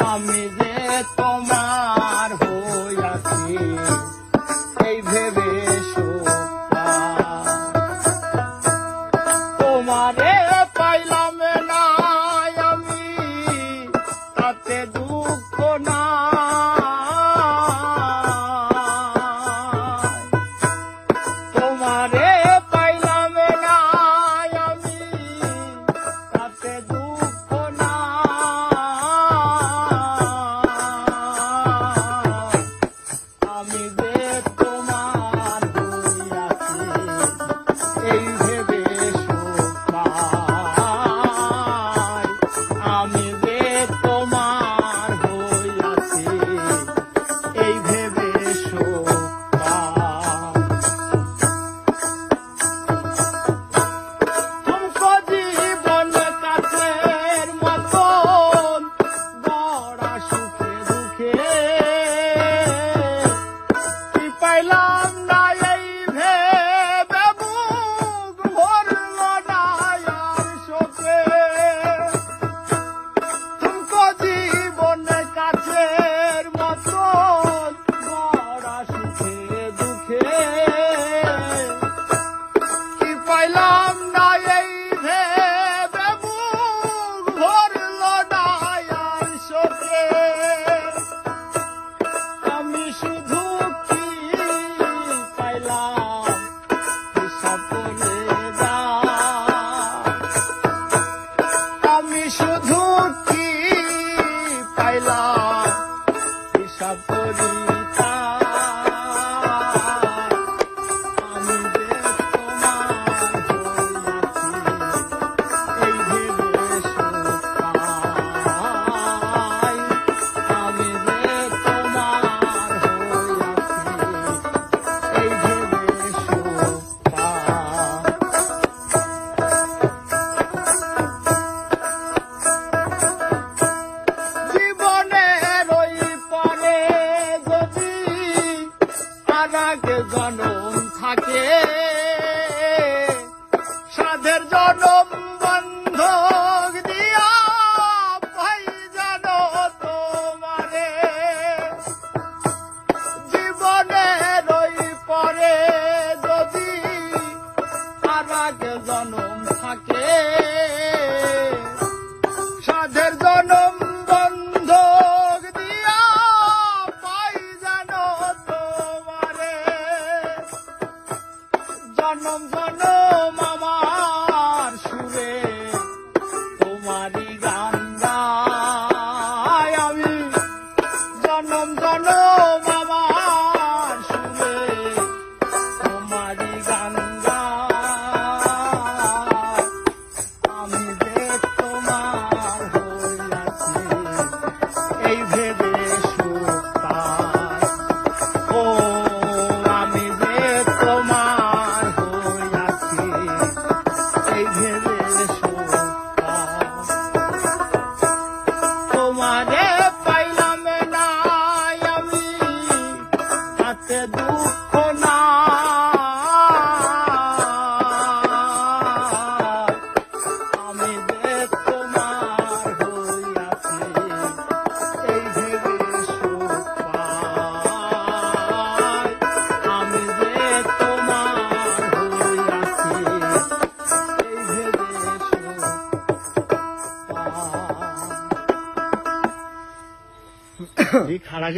আমি যে তোমার হইয়াছি এই ভেবে তোমারে পাইলাম না আমি তাতে দুঃখ না তোমারে পাইলাম না আমি তাতে দুঃখ না আমি যে তোমার হইয়াছি এই ভেবে আমি যে তোমার হইয়াছি এই ভেবে তুমকো জীবন কাছের মতন বড় সুখে দুঃখে কি পাইলাম না এই ভেবে বুক ভরল না আর শোকে তুমকো জীবন কাছের মতন বড় সুখে দুঃখে কি পাইলাম না এই ভেবে বুক ভরল না আর শোকে আমি শুধু কি পাইলাম হিসাব করে যা আমি শুধু কি পাইলাম হিসাব করি তা আমি যে তোমার হইয়াছি এই ভেবে আমি যে তোমার হইয়াছি এই ভেবে জীবনের ওই পরে যদি আর আগে জনম থাকে সাধের জনম বন্ধক দিয়া ভাই জানো তোমারে জীবনের ওই পরে যদি আর আগে জনম থাকে সাধের জনম বন্ধক দিয়া পাই জানো তোমারে জনম জনম আমার সুরে তোমারই গান গাই আমি জনম জনম আমার সুরে তোমারই গান গাই আমি যে তোমার হইয়াছি এই ভেবে ও আমি যে তোমার হইয়াছি এই ভেবে তোমারে পাইলাম না আমি তাতে দুঃখ না আমি যে তোমার হইয়াছি এই ভেবে আমি যে তোমার হইয়াছি এই ভেবে এই খাড়া